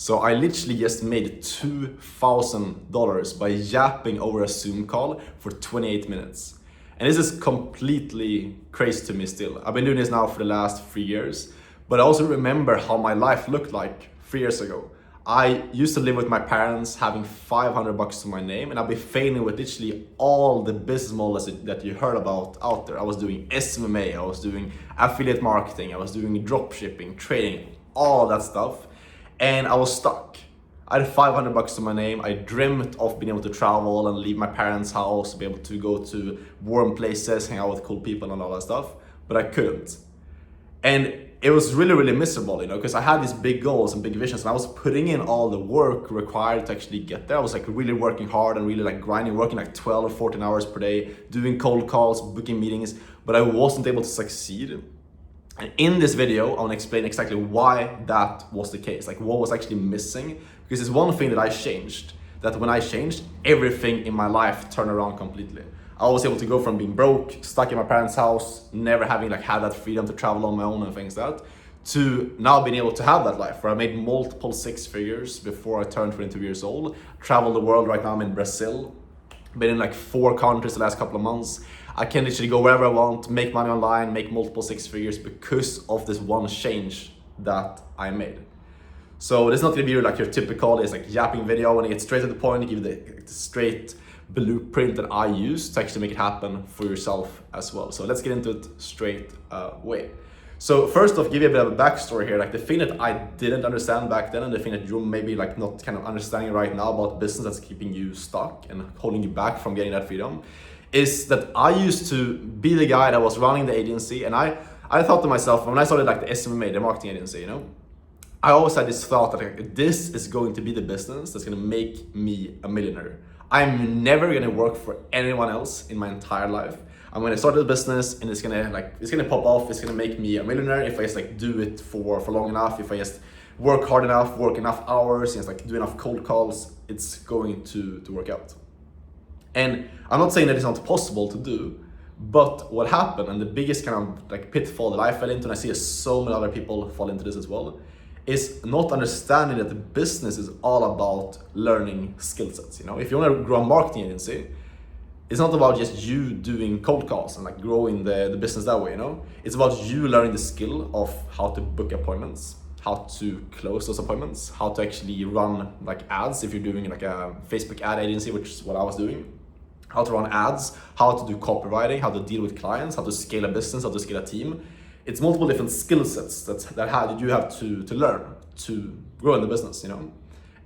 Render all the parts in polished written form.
So I literally just made $2,000 by yapping over a Zoom call for 28 minutes. And this is completely crazy to me still. I've been doing this now for the last 3 years, but I also remember how my life looked like 3 years ago. I used to live with my parents, having $500 to my name, and I've been failing with literally all the business models that you heard about out there. I was doing SMMA, I was doing affiliate marketing, I was doing drop shipping, trading, all that stuff. And I was stuck. I had $500 to my name. I dreamt of being able to travel and leave my parents' house, be able to go to warm places, hang out with cool people and all that stuff, but I couldn't. And it was really, really miserable, because I had these big goals and big visions, and I was putting in all the work required to actually get there. I was really working hard and really grinding, working 12 or 14 hours per day, doing cold calls, booking meetings, but I wasn't able to succeed. And in this video, I want to explain exactly why that was the case, what was actually missing. Because it's one thing that I changed, that when I changed, everything in my life turned around completely. I was able to go from being broke, stuck in my parents' house, never having had that freedom to travel on my own and things like that, to now being able to have that life where I made multiple six figures before I turned 22 years old, traveled the world. Right now I'm in Brazil, been in 4 countries the last couple of months. I can literally go wherever I want, make money online, make multiple six figures because of this one change that I made. So this is not gonna be your typical yapping video. I want to get straight to the point, give you the straight blueprint that I use to actually make it happen for yourself as well. So let's get into it straight away. So first off, give you a bit of a backstory here. The thing that I didn't understand back then, and the thing that you're maybe not kind of understanding right now about business that's keeping you stuck and holding you back from getting that freedom, is that I used to be the guy that was running the agency, and I thought to myself, when I started the SMMA, the marketing agency, I always had this thought that this is going to be the business that's gonna make me a millionaire. I'm never gonna work for anyone else in my entire life. I'm gonna start a business and it's gonna pop off, it's gonna make me a millionaire if I just do it for long enough, if I just work hard enough, work enough hours, and do enough cold calls, it's going to work out. And I'm not saying that it's not possible to do, but what happened, and the biggest kind of pitfall that I fell into, and I see so many other people fall into this as well, is not understanding that the business is all about learning skill sets. If you want to grow a marketing agency, it's not about just you doing cold calls and growing the business that way. It's about you learning the skill of how to book appointments, how to close those appointments, how to actually run ads if you're doing a Facebook ad agency, which is what I was doing. How to run ads, how to do copywriting, how to deal with clients, how to scale a business, how to scale a team. It's multiple different skill sets that you have to learn to grow in the business,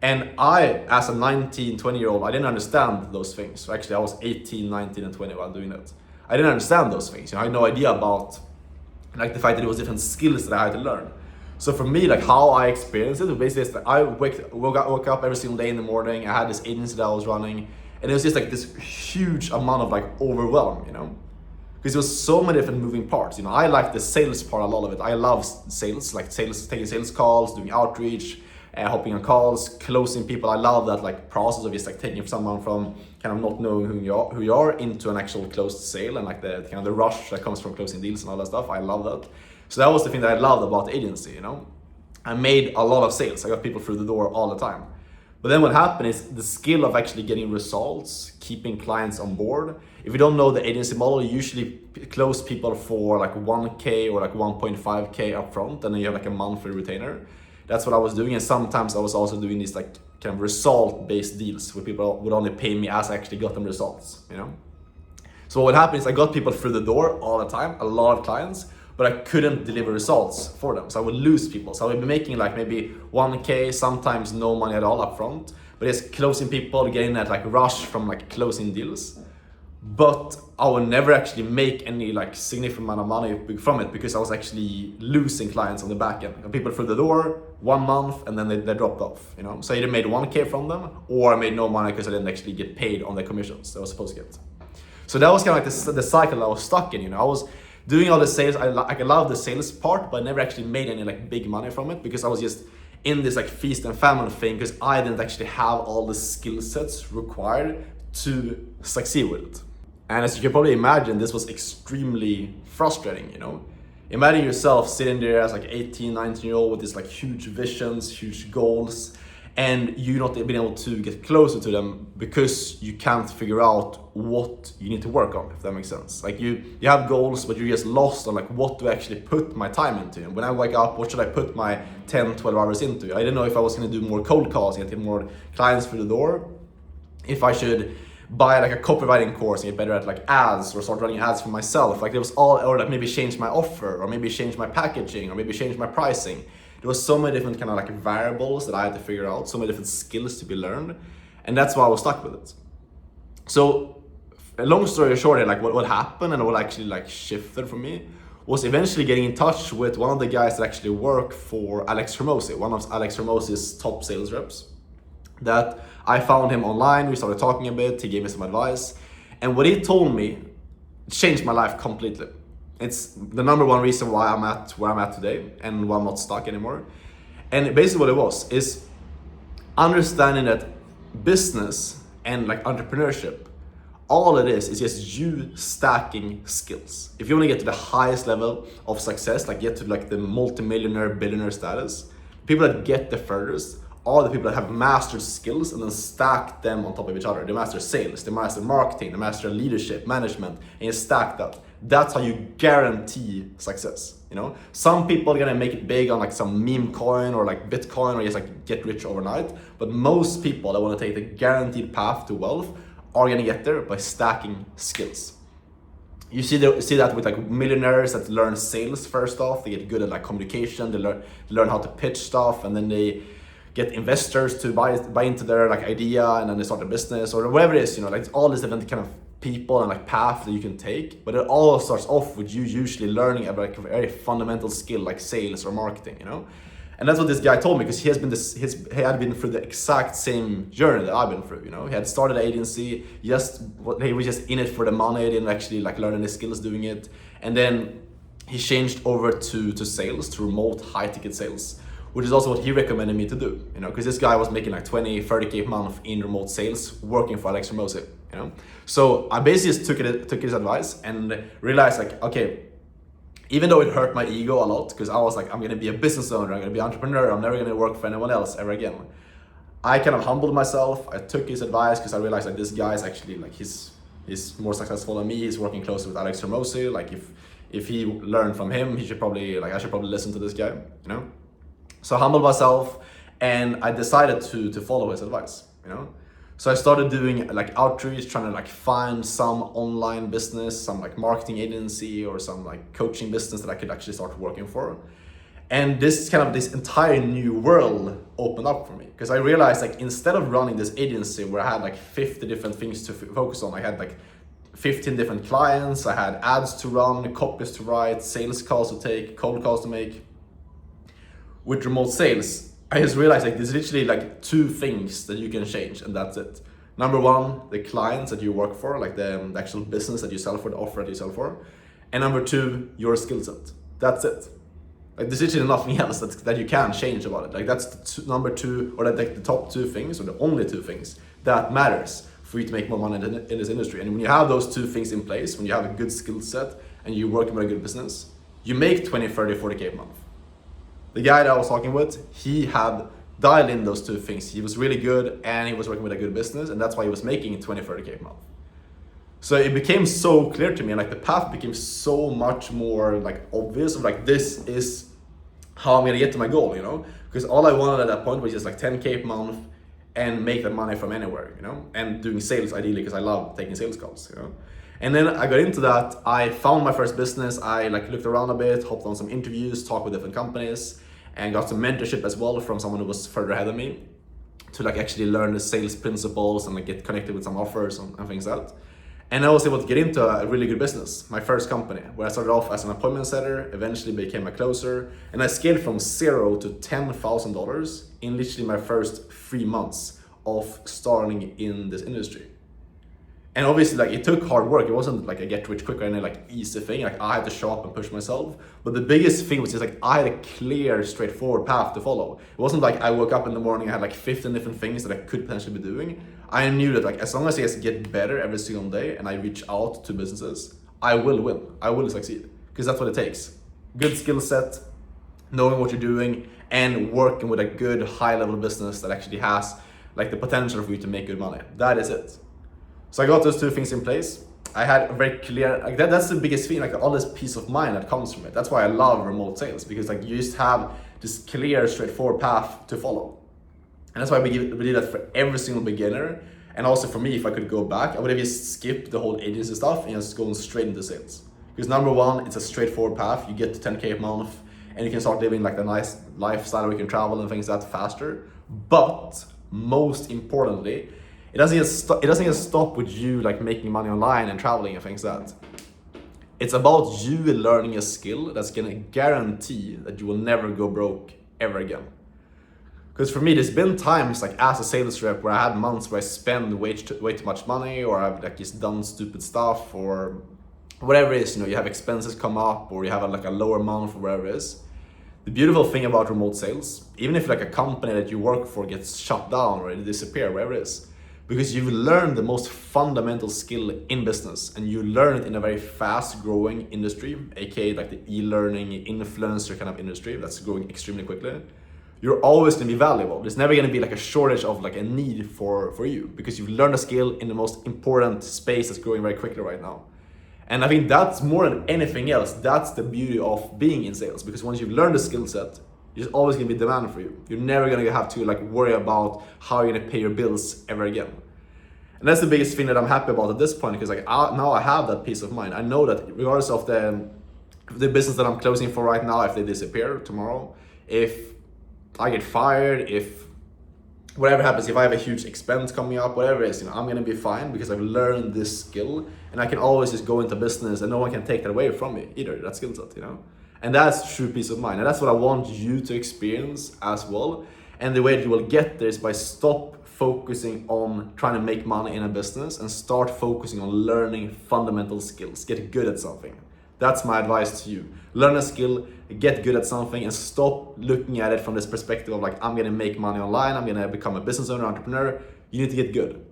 And I, as a 19, 20-year-old, I didn't understand those things. So actually I was 18, 19, and 20 while doing that. I didn't understand those things. I had no idea about the fact that it was different skills that I had to learn. So for me, how I experienced it, basically is that I woke up every single day in the morning. I had this agency that I was running, and it was just this huge amount of overwhelm, because there was so many different moving parts. I like the sales part, a lot of it. I love sales, taking sales calls, doing outreach, hopping on calls, closing people. I love that process of just taking someone from kind of not knowing who you are into an actual closed sale, and the kind of the rush that comes from closing deals and all that stuff. I love that. So that was the thing that I loved about the agency. I made a lot of sales. I got people through the door all the time. But then what happened is the skill of actually getting results, keeping clients on board. If you don't know the agency model, you usually close people for 1K or 1.5K upfront, and then you have a monthly retainer. That's what I was doing, and sometimes I was also doing these kind of result-based deals where people would only pay me as I actually got them results. So what happened is I got people through the door all the time, a lot of clients, but I couldn't deliver results for them. So I would lose people. So I would be making maybe 1K, sometimes no money at all up front, but just closing people, getting that rush from closing deals. But I would never actually make any significant amount of money from it because I was actually losing clients on the back end. And people through the door, 1 month, and then they dropped off. So I either made 1K from them, or I made no money because I didn't actually get paid on the commissions that I was supposed to get. So that was kind of the cycle I was stuck in. I was doing all the sales. I love the sales part, but I never actually made any big money from it because I was just in this feast and famine thing because I didn't actually have all the skill sets required to succeed with it. And as you can probably imagine, this was extremely frustrating. Imagine yourself sitting there as 18, 19-year-old with these huge visions, huge goals, and you not being able to get closer to them because you can't figure out what you need to work on, if that makes sense. Like you have goals, but you're just lost on like what do I actually put my time into. And when I wake up, what should I put my 10, 12 hours into? I didn't know if I was going to do more cold calls and get more clients through the door, if I should buy like a copywriting course and get better at like ads, or start running ads for myself. Like there was all, or like maybe change my offer, or maybe change my packaging, or maybe change my pricing. There was so many different kind of like variables that I had to figure out, so many different skills to be learned, and that's why I was stuck with it. So a long story short, like what happened and what actually like shifted for me was eventually getting in touch with one of the guys that actually work for Alex Hormozi, one of Alex Hormozi's top sales reps. That I found him online, we started talking a bit, he gave me some advice, and what he told me changed my life completely. It's the number one reason why I'm at where I'm at today and why I'm not stuck anymore. And basically what it was is understanding that business and like entrepreneurship, all it is just you stacking skills. If you want to get to the highest level of success, like get to like the multi-millionaire, billionaire status, people that get the furthest are the people that have mastered skills and then stack them on top of each other. They master sales, they master marketing, they master leadership, management, and you stack that. That's how you guarantee success. You know, some people are gonna make it big on like some meme coin or like Bitcoin or just like get rich overnight. But most people that want to take the guaranteed path to wealth are gonna get there by stacking skills. You see that with like millionaires that learn sales first off. They get good at like communication. They learn how to pitch stuff, and then they get investors to buy into their like idea, and then they start a business or whatever it is. You know, like all these different kind of people and like path that you can take, but it all starts off with you usually learning about like a very fundamental skill like sales or marketing, you know. And that's what this guy told me, because he had been through the exact same journey that I've been through. You know, he had started an agency, he was just in it for the money, he didn't actually like learn any skills doing it, and then he changed over to sales, to remote high ticket sales, which is also what he recommended me to do, you know, because this guy was making like 20, 30K a month in remote sales working for Alex Hormozi, you know. So I basically just took his advice and realized like, okay, even though it hurt my ego a lot, because I was like, I'm gonna be a business owner, I'm gonna be an entrepreneur, I'm never gonna work for anyone else ever again. I kind of humbled myself, I took his advice because I realized like this guy is actually like, he's more successful than me, he's working closer with Alex Hormozi, like if he learned from him, I should probably listen to this guy, you know. So I humbled myself and I decided to follow his advice, you know. So I started doing like outreach, trying to like find some online business, some like marketing agency or some like coaching business that I could actually start working for. And this entire new world opened up for me, because I realized like instead of running this agency where I had like 50 different things to focus on, I had like 15 different clients, I had ads to run, copies to write, sales calls to take, cold calls to make. With remote sales, I just realized like there's literally like two things that you can change, and that's it. Number one, the clients that you work for, like the actual business that you sell for, the offer that you sell for. And number two, your skill set. That's it. Like there's literally nothing else that you can change about it. Like that's the number two, or like the top two things, or the only two things that matters for you to make more money in this industry. And when you have those two things in place, when you have a good skill set and you're working with a good business, you make 20, 30, 40K a month. The guy that I was talking with, he had dialed in those two things. He was really good and he was working with a good business, and that's why he was making 20, 30K a month. So it became so clear to me, and like the path became so much more like obvious of like, this is how I'm gonna get to my goal, you know? Because all I wanted at that point was just like 10K a month and make that money from anywhere, you know? And doing sales ideally, because I love taking sales calls, you know? And then I got into that, I found my first business, I like looked around a bit, hopped on some interviews, talked with different companies, and got some mentorship as well from someone who was further ahead of me to like actually learn the sales principles and like get connected with some offers and things like that. And I was able to get into a really good business, my first company, where I started off as an appointment setter, eventually became a closer, and I scaled from $0 to $10,000 in literally my first 3 months of starting in this industry. And obviously, like, it took hard work. It wasn't like a get rich quick or any like easy thing. Like, I had to show up and push myself. But the biggest thing was just like, I had a clear, straightforward path to follow. It wasn't like I woke up in the morning, I had like 15 different things that I could potentially be doing. I knew that like, as long as I just get better every single day and I reach out to businesses, I will win. I will succeed. Because that's what it takes. Good skill set, knowing what you're doing, and working with a good high-level business that actually has like the potential for you to make good money. That is it. So I got those two things in place. I had a very clear, like that's the biggest thing, like all this peace of mind that comes from it. That's why I love remote sales, because like you just have this clear, straightforward path to follow. And that's why we do that for every single beginner. And also for me, if I could go back, I would have just skipped the whole agency stuff and just going straight into sales. Because number one, it's a straightforward path. You get to 10K a month and you can start living like the nice lifestyle where you can travel and things like that faster. But most importantly, it doesn't just stop with you like making money online and traveling and things like that. It's about you learning a skill that's gonna guarantee that you will never go broke ever again. Because for me, there's been times like as a sales rep where I had months where I spend way too much money, or I've like just done stupid stuff, or whatever it is, you have expenses come up, or you have like a lower month or whatever it is. The beautiful thing about remote sales, even if like a company that you work for gets shut down or it disappears, wherever it is, because you've learned the most fundamental skill in business, and you learn it in a very fast growing industry, aka like the e-learning influencer kind of industry that's growing extremely quickly. You're always gonna be valuable. There's never gonna be like a shortage of like a need for you, because you've learned a skill in the most important space that's growing very quickly right now. And I think that's more than anything else, that's the beauty of being in sales, because once you've learned the skill set, there's always gonna be demand for you. You're never gonna have to like worry about how you're gonna pay your bills ever again. And that's the biggest thing that I'm happy about at this point, because like now I have that peace of mind. I know that regardless of the business that I'm closing for right now, if they disappear tomorrow, if I get fired, if whatever happens, if I have a huge expense coming up, whatever it is, I'm gonna be fine, because I've learned this skill, and I can always just go into business and no one can take that away from me either, that skill set, And that's true peace of mind, and that's what I want you to experience as well. And the way that you will get there is by stop focusing on trying to make money in a business and start focusing on learning fundamental skills, get good at something. That's my advice to you. Learn a skill, get good at something, and stop looking at it from this perspective of like, I'm gonna make money online, I'm gonna become a business owner, entrepreneur. You need to get good.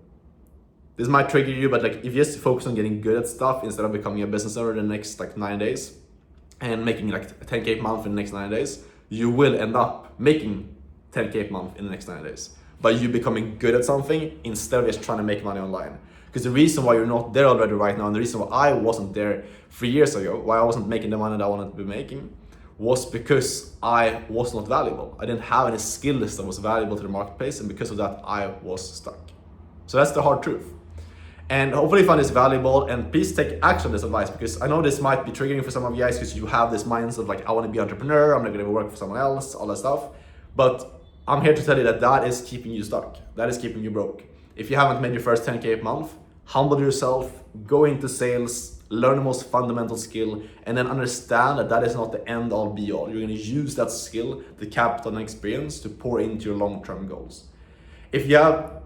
This might trigger you, but like if you just focus on getting good at stuff instead of becoming a business owner in the next like 9 days and making like 10K a month in the next 9 days, you will end up making 10K a month in the next 9 days by you becoming good at something instead of just trying to make money online. Because the reason why you're not there already right now, and the reason why I wasn't there 3 years ago, why I wasn't making the money that I wanted to be making, was because I was not valuable. I didn't have any skill list that was valuable to the marketplace, and because of that, I was stuck. So that's the hard truth. And hopefully you find this valuable, and please take action on this advice, because I know this might be triggering for some of you guys, because you have this mindset of like, I want to be an entrepreneur, I'm not going to work for someone else, all that stuff. But I'm here to tell you that that is keeping you stuck. That is keeping you broke. If you haven't made your first 10K a month, humble yourself, go into sales, learn the most fundamental skill, and then understand that that is not the end all be all. You're going to use that skill, the capital and experience, to pour into your long-term goals. If you have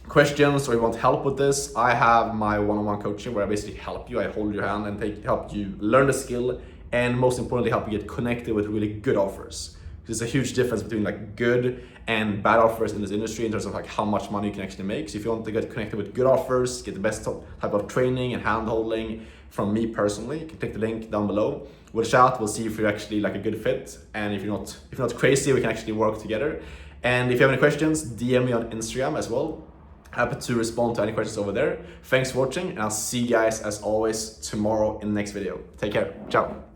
questions or you want help with this, I have my one-on-one coaching where I basically help you. I hold your hand and help you learn the skill, and most importantly, help you get connected with really good offers. There's a huge difference between like good and bad offers in this industry in terms of like how much money you can actually make. So if you want to get connected with good offers, get the best type of training and hand-holding from me personally, you can click the link down below. We'll chat, we'll see if you're actually like a good fit, and if you're not crazy, we can actually work together. And if you have any questions, DM me on Instagram as well. Happy to respond to any questions over there. Thanks for watching, and I'll see you guys as always tomorrow in the next video. Take care. Ciao.